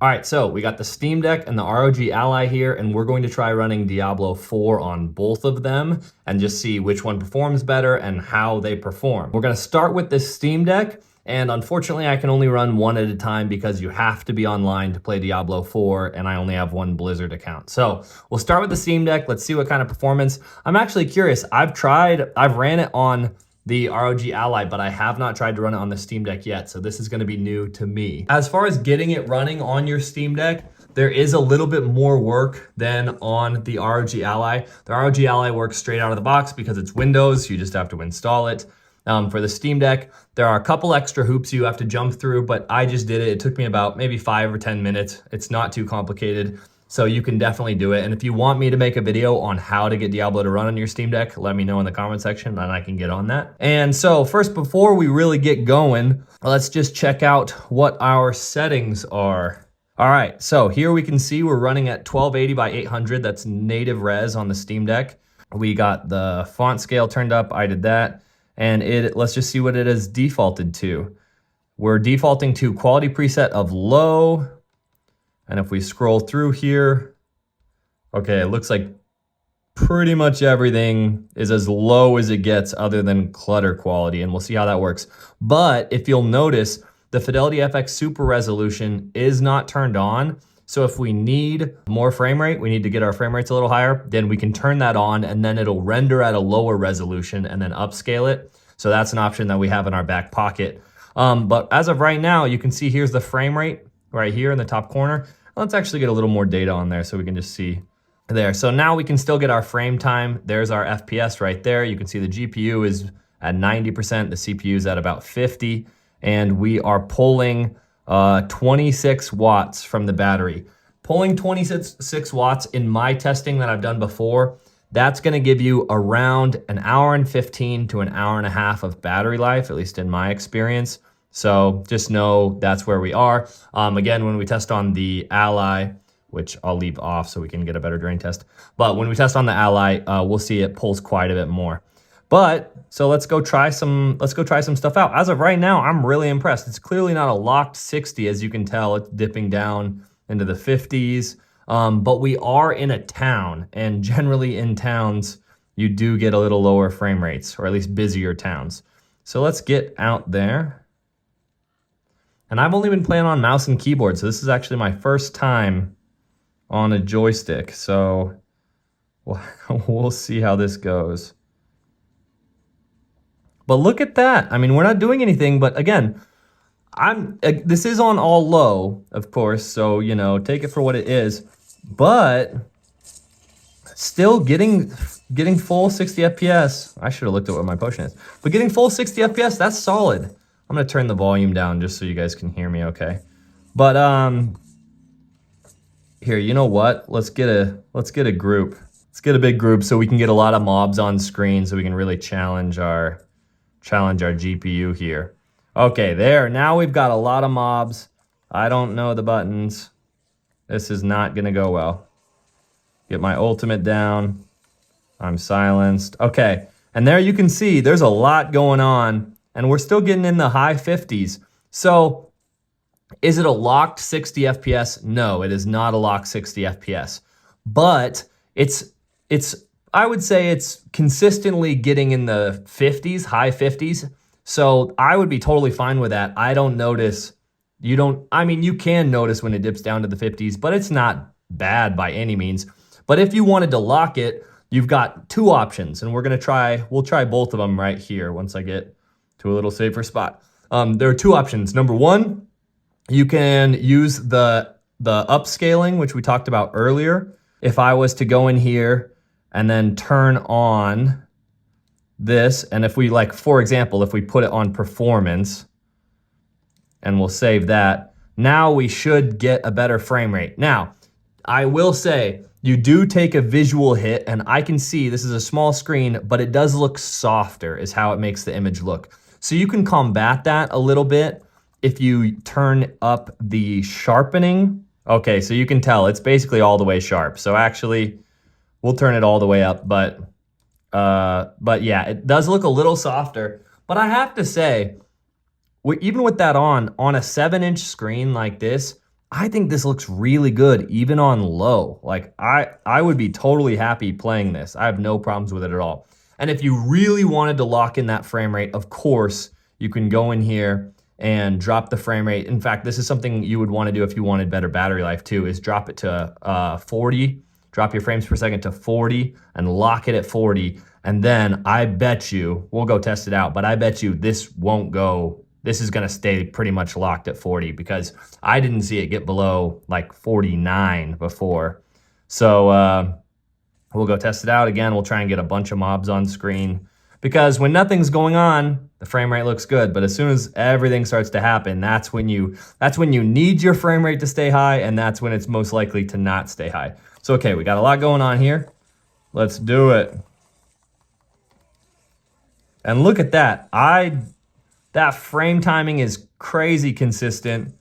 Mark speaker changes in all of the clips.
Speaker 1: All right, so we got the Steam Deck and the ROG Ally here, and we're going to try running Diablo 4 on both of them and just see which one performs better and how they perform. We're gonna start with this Steam Deck, and unfortunately I can only run one at a time because you have to be online to play Diablo 4, and I only have one Blizzard account. So we'll start with the Steam Deck, let's see what kind of performance. I'm actually curious, I've ran it on the ROG Ally, but I have not tried to run it on the Steam Deck yet, so this is gonna be new to me. As far as getting it running on your Steam Deck, there is a little bit more work than on the ROG Ally. The ROG Ally works straight out of the box because it's Windows, you just have to install it. For the Steam Deck, there are a couple extra hoops you have to jump through, but I just did it. It took me about maybe 5 or 10 minutes. It's not too complicated. So you can definitely do it. And if you want me to make a video on how to get Diablo to run on your Steam Deck, let me know in the comment section and I can get on that. And so first, before we really get going, let's just check out what our settings are. All right, so here we can see we're running at 1280 by 800. That's native res on the Steam Deck. We got the font scale turned up, I did that. And let's just see what it is defaulted to. We're defaulting to quality preset of low. And if we scroll through here, okay, it looks like pretty much everything is as low as it gets other than clutter quality, and we'll see how that works. But if you'll notice, the Fidelity FX Super Resolution is not turned on. So if we need more frame rate, we need to get our frame rates a little higher, then we can turn that on and then it'll render at a lower resolution and then upscale it. So that's an option that we have in our back pocket. But as of right now, you can see here's the frame rate right here in the top corner. Let's actually get a little more data on there so we can just see there. So now we can still get our frame time. There's our FPS right there. You can see the GPU is at 90%, the CPU is at about 50, and we are pulling 26 watts from the battery. Pulling 26 watts in my testing that I've done before, that's gonna give you around an hour and 15 to an hour and a half of battery life, at least in my experience. So just know that's where we are. Again, when we test on the Ally, which I'll leave off so we can get a better drain test. But when we test on the Ally, we'll see it pulls quite a bit more. But so let's go try some stuff out. As of right now, I'm really impressed. It's clearly not a locked 60, as you can tell. It's dipping down into the 50s. But we are in a town, and generally in towns, you do get a little lower frame rates, or at least busier towns. So let's get out there. And I've only been playing on mouse and keyboard, so this is actually my first time on a joystick. So we'll see how this goes. But look at that. I mean, we're not doing anything, but again, this is on all low, of course, so, you know, take it for what it is. But still getting full 60 FPS. I should have looked at what my potion is. But getting full 60 FPS, that's solid. I'm gonna turn the volume down just so you guys can hear me okay. But here, you know what? Let's get a group. Let's get a big group so we can get a lot of mobs on screen so we can really challenge our GPU here. Okay, there. Now we've got a lot of mobs. I don't know the buttons. This is not gonna go well. Get my ultimate down. I'm silenced. Okay, and there you can see there's a lot going on. And we're still getting in the high 50s. So is it a locked 60 FPS? No, it is not a locked 60 FPS. But I would say it's consistently getting in the 50s, high 50s. So I would be totally fine with that. I don't notice, I mean, you can notice when it dips down to the 50s, but it's not bad by any means. But if you wanted to lock it, you've got two options, and we'll try both of them right here once I get to a little safer spot. There are two options. Number one, you can use the upscaling, which we talked about earlier. If I was to go in here and then turn on this, and if we, like, for example, if we put it on performance, and we'll save that, now we should get a better frame rate. Now, I will say, you do take a visual hit, and I can see this is a small screen, but it does look softer is how it makes the image look. So you can combat that a little bit if you turn up the sharpening. Okay, so you can tell it's basically all the way sharp. So actually, we'll turn it all the way up, but yeah, it does look a little softer. But I have to say, even with that on a 7-inch screen like this, I think this looks really good, even on low. Like I would be totally happy playing this. I have no problems with it at all. And if you really wanted to lock in that frame rate, of course, you can go in here and drop the frame rate. In fact, this is something you would want to do if you wanted better battery life too, is drop it to 40, drop your frames per second to 40 and lock it at 40. And then I bet you, we'll go test it out, but I bet you this won't go, this is gonna stay pretty much locked at 40 because I didn't see it get below like 49 before. So we'll go test it out again. We'll try and get a bunch of mobs on screen because when nothing's going on, the frame rate looks good. But as soon as everything starts to happen, that's when you need your frame rate to stay high, and that's when it's most likely to not stay high. So okay, we got a lot going on here. Let's do it. And look at that. That frame timing is crazy consistent,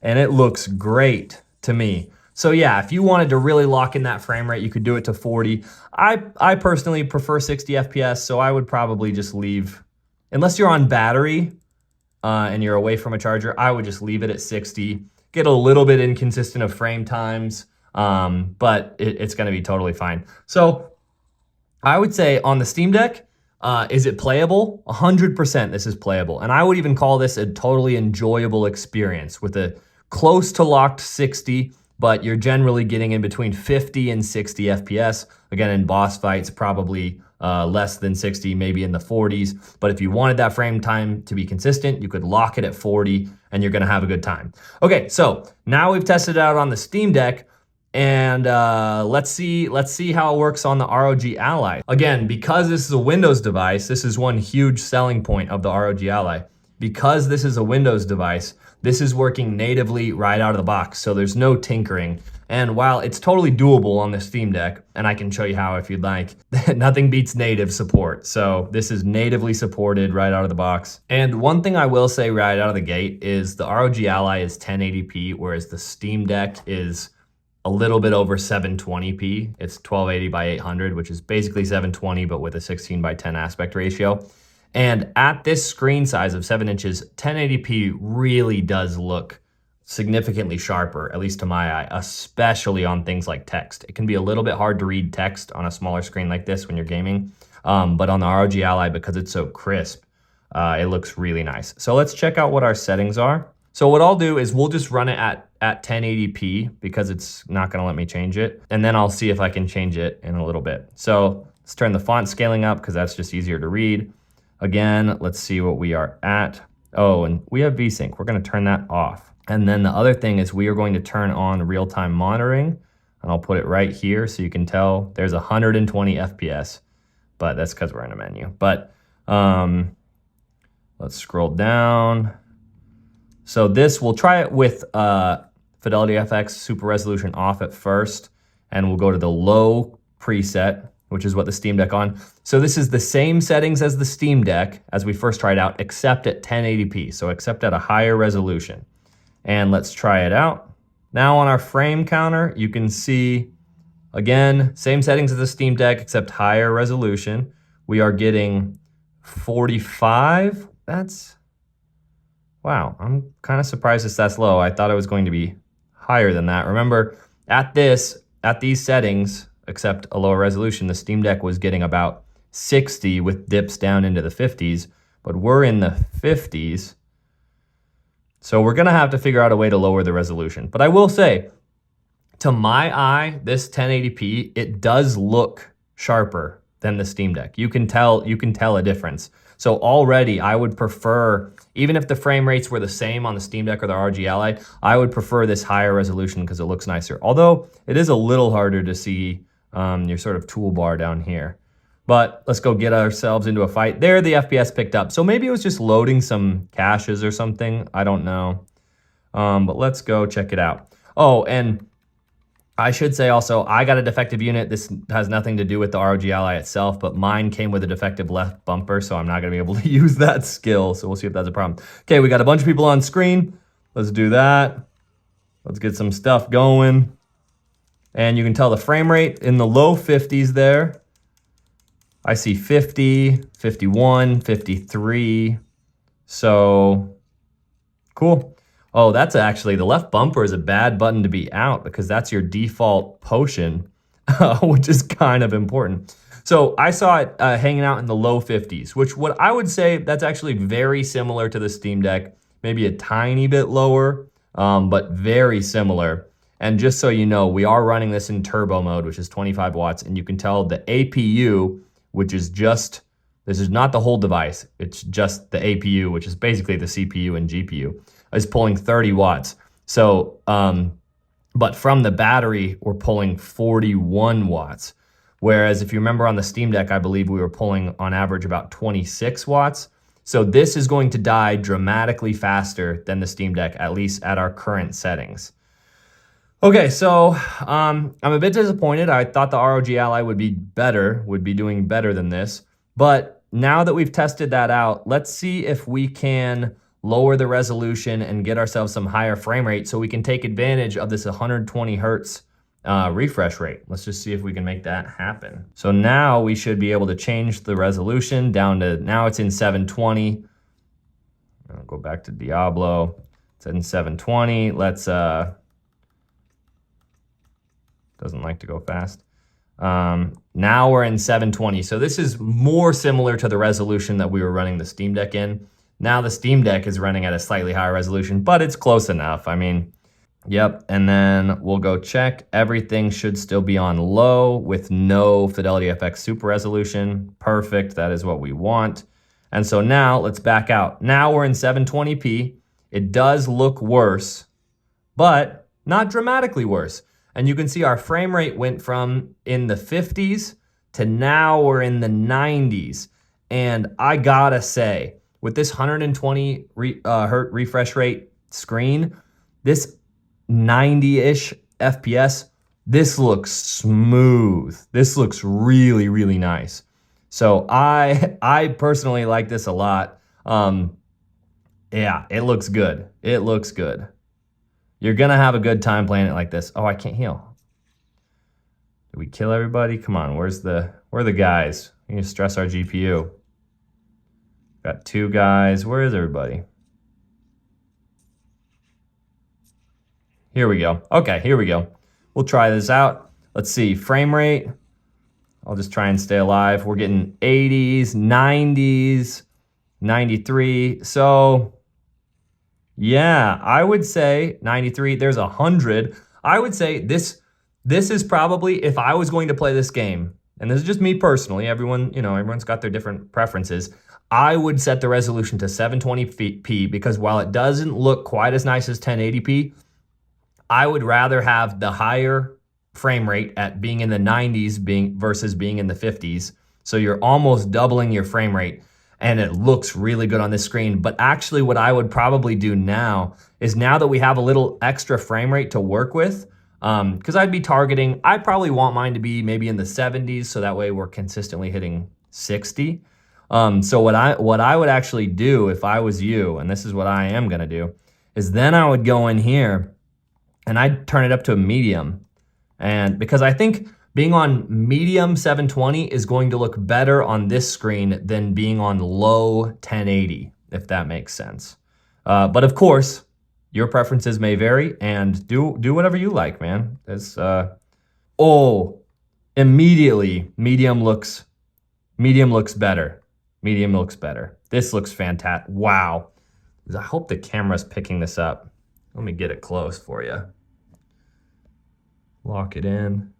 Speaker 1: and it looks great to me. So yeah, if you wanted to really lock in that frame rate, you could do it to 40. I personally prefer 60 FPS, so I would probably just leave, unless you're on battery and you're away from a charger, I would just leave it at 60. Get a little bit inconsistent of frame times, but it's gonna be totally fine. So I would say on the Steam Deck, is it playable? 100% this is playable. And I would even call this a totally enjoyable experience with a close to locked 60, but you're generally getting in between 50 and 60 FPS. Again, in boss fights, probably less than 60, maybe in the 40s. But if you wanted that frame time to be consistent, you could lock it at 40 and you're gonna have a good time. Okay, so now we've tested it out on the Steam Deck. And let's see how it works on the ROG Ally. Again, because this is a Windows device, this is one huge selling point of the ROG Ally. Because this is a Windows device, this is working natively right out of the box, so there's no tinkering. And while it's totally doable on the Steam Deck, and I can show you how if you'd like, nothing beats native support. So this is natively supported right out of the box. And one thing I will say right out of the gate is the ROG Ally is 1080p, whereas the Steam Deck is a little bit over 720p. It's 1280 by 800, which is basically 720, but with a 16 by 10 aspect ratio. And at this screen size of 7 inches, 1080p really does look significantly sharper, at least to my eye, especially on things like text. It can be a little bit hard to read text on a smaller screen like this when you're gaming, but on the ROG Ally, because it's so crisp, it looks really nice. So let's check out what our settings are. So what I'll do is we'll just run it at 1080p because it's not gonna let me change it. And then I'll see if I can change it in a little bit. So let's turn the font scaling up because that's just easier to read. Again, let's see what we are at. Oh, and we have VSync. We're gonna turn that off. And then the other thing is we are going to turn on real-time monitoring, and I'll put it right here so you can tell there's 120 FPS, but that's because we're in a menu. But let's scroll down. So this, we'll try it with Fidelity FX Super Resolution off at first, and we'll go to the low preset, which is what the Steam Deck on. So this is the same settings as the Steam Deck as we first tried out, except at 1080p, so except at a higher resolution. And let's try it out. Now on our frame counter, you can see, again, same settings as the Steam Deck, except higher resolution. We are getting 45, wow, I'm kind of surprised it's that low. I thought it was going to be higher than that. Remember, at these settings, except a lower resolution, the Steam Deck was getting about 60 with dips down into the 50s, but we're in the 50s. So we're gonna have to figure out a way to lower the resolution. But I will say, to my eye, this 1080p, it does look sharper than the Steam Deck. You can tell a difference. So already I would prefer, even if the frame rates were the same on the Steam Deck or the ROG Ally, I would prefer this higher resolution because it looks nicer. Although it is a little harder to see your sort of toolbar down here. But let's go get ourselves into a fight. There, the FPS picked up. So maybe it was just loading some caches or something. I don't know. But let's go check it out. Oh, and I should say also, I got a defective unit. This has nothing to do with the ROG Ally itself, but mine came with a defective left bumper, so I'm not gonna be able to use that skill. So we'll see if that's a problem. Okay, we got a bunch of people on screen. Let's do that. Let's get some stuff going. And you can tell the frame rate in the low 50s there. I see 50, 51, 53. So cool. Oh, that's actually, the left bumper is a bad button to be out because that's your default potion, which is kind of important. So I saw it hanging out in the low 50s, which what I would say that's actually very similar to the Steam Deck, maybe a tiny bit lower, but very similar. And just so you know, we are running this in turbo mode, which is 25 watts, and you can tell the APU, which is just, this is not the whole device, it's just the APU, which is basically the CPU and GPU, is pulling 30 watts. So, but from the battery, we're pulling 41 watts. Whereas if you remember on the Steam Deck, I believe we were pulling on average about 26 watts. So this is going to die dramatically faster than the Steam Deck, at least at our current settings. Okay, so I'm a bit disappointed. I thought the ROG Ally would be doing better than this. But now that we've tested that out, let's see if we can lower the resolution and get ourselves some higher frame rate so we can take advantage of this 120 hertz refresh rate. Let's just see if we can make that happen. So now we should be able to change the resolution down to, now it's in 720. I'll go back to Diablo. It's in 720. Let's, doesn't like to go fast. Now we're in 720. So this is more similar to the resolution that we were running the Steam Deck in. Now the Steam Deck is running at a slightly higher resolution, but it's close enough. I mean, yep. And then we'll go check. Everything should still be on low with no Fidelity FX Super Resolution. Perfect. That is what we want. And so now let's back out. Now we're in 720p. It does look worse, but not dramatically worse. And you can see our frame rate went from in the 50s to now we're in the 90s. And I gotta say, with this 120 hertz refresh rate screen, this 90-ish FPS, this looks smooth. This looks really, really nice. So I personally like this a lot. Yeah, it looks good. It looks good. You're gonna have a good time playing it like this. Oh, I can't heal. Did we kill everybody? Come on, where are the guys? We need to stress our GPU. Got 2 guys. Where is everybody? Here we go. Okay, here we go. We'll try this out. Let's see, frame rate. I'll just try and stay alive. We're getting 80s, 90s, 93. So yeah, I would say 93. There's 100. I would say this is probably, if I was going to play this game, and this is just me personally, everyone's got their different preferences. I would set the resolution to 720p because while it doesn't look quite as nice as 1080p, I would rather have the higher frame rate at being in the 90s versus being in the 50s. So you're almost doubling your frame rate and it looks really good on this screen. But actually what I would probably do now is, now that we have a little extra frame rate to work with, because I'd be targeting, I probably want mine to be maybe in the 70s, so that way we're consistently hitting 60. So what I would actually do if I was you, and this is what I am gonna do, is then I would go in here and I'd turn it up to a medium. And because I think being on medium 720 is going to look better on this screen than being on low 1080, if that makes sense. But of course, your preferences may vary, and do whatever you like, man. Immediately, medium looks better. Medium looks better. This looks fantastic. Wow. I hope the camera's picking this up. Let me get it close for you. Lock it in.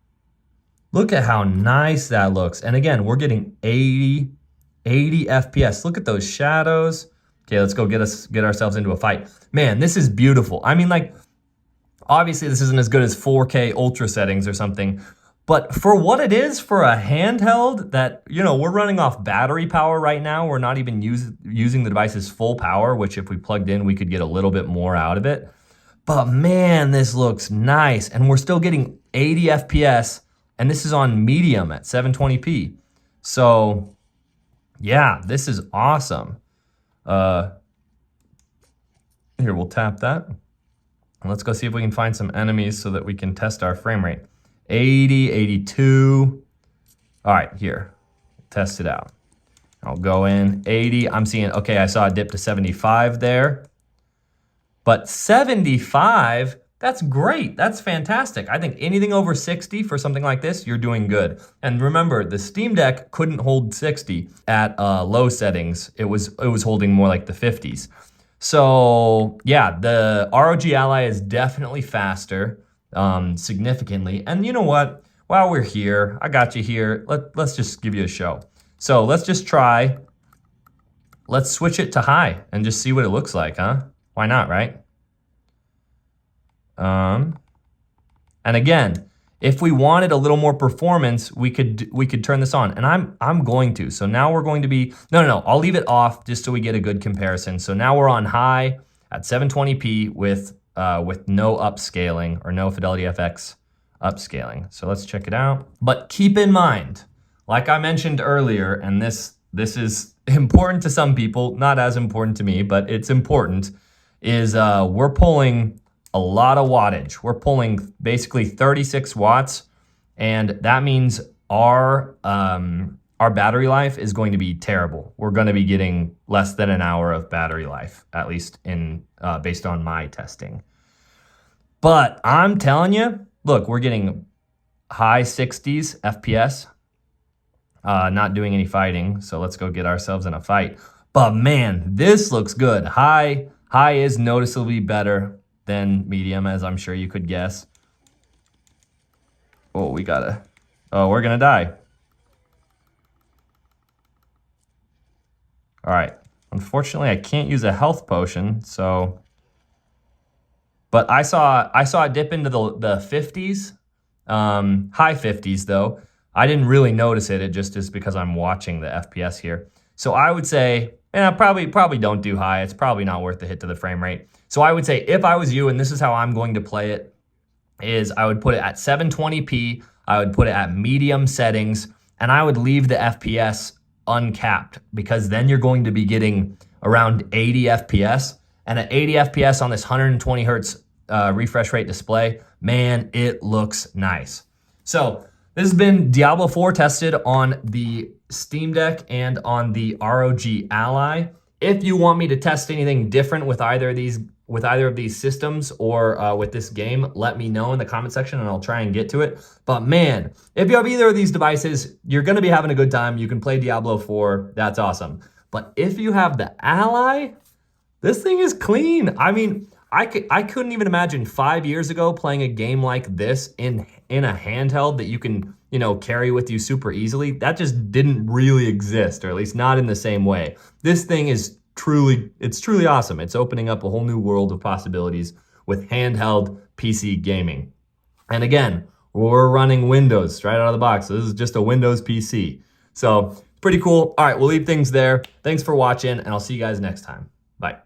Speaker 1: Look at how nice that looks. And again, we're getting 80 FPS. Look at those shadows. Okay, let's go get ourselves into a fight. Man, this is beautiful. I mean, like, obviously this isn't as good as 4K ultra settings or something, but for what it is, for a handheld that, we're running off battery power right now. We're not even using the device's full power, which if we plugged in, we could get a little bit more out of it. But man, this looks nice. And we're still getting 80 FPS, and this is on medium at 720p. So yeah, this is awesome. Here, we'll tap that. And let's go see if we can find some enemies so that we can test our frame rate. 80, 82. All right, here, test it out. I'll go in 80. I'm seeing, okay, I saw a dip to 75 there. But 75, that's great. That's fantastic. I think anything over 60 for something like this, you're doing good. And remember, the Steam Deck couldn't hold 60 at low settings. It was holding more like the 50s. So yeah, the ROG Ally is definitely faster, significantly. And you know what? While we're here, I got you here. Let's just give you a show. So let's just try. Let's switch it to high and just see what it looks like, huh? Why not, right? And again, if we wanted a little more performance, we could turn this on, and I'm going to. So now we're going to be no, I'll leave it off just so we get a good comparison. So now we're on high at 720p with no upscaling or no Fidelity FX upscaling. So let's check it out. But keep in mind, like I mentioned earlier, and this is important to some people, not as important to me, but it's important, is we're pulling a lot of wattage. We're pulling basically 36 watts, and that means our battery life is going to be terrible. We're going to be getting less than an hour of battery life, at least in based on my testing. But I'm telling you, look, we're getting high 60s FPS. Not doing any fighting, so let's go get ourselves in a fight. But man, this looks good. High is noticeably better than medium, as I'm sure you could guess. Oh, we're gonna die. All right, unfortunately I can't use a health potion, so. But I saw it dip into the 50s, high 50s though. I didn't really notice it. It just is because I'm watching the FPS here. So I would say, probably don't do high. It's probably not worth the hit to the frame rate. So I would say if I was you, and this is how I'm going to play it, is I would put it at 720p. I would put it at medium settings, and I would leave the FPS uncapped, because then you're going to be getting around 80 FPS. And at 80 FPS on this 120 hertz refresh rate display, man, it looks nice. So this has been Diablo 4 tested on the Steam Deck and on the ROG Ally. If you want me to test anything different with either of these systems or with this game, let me know in the comment section and I'll try and get to it. But man, if you have either of these devices, you're gonna be having a good time. You can play Diablo 4, that's awesome. But if you have the Ally, this thing is clean. I mean, I couldn't even imagine 5 years ago playing a game like this in a handheld that you can, carry with you super easily. That just didn't really exist, or at least not in the same way. This thing is truly awesome. It's opening up a whole new world of possibilities with handheld PC gaming. And again, we're running Windows straight out of the box. So this is just a Windows PC. So pretty cool. All right, we'll leave things there. Thanks for watching, and I'll see you guys next time. Bye.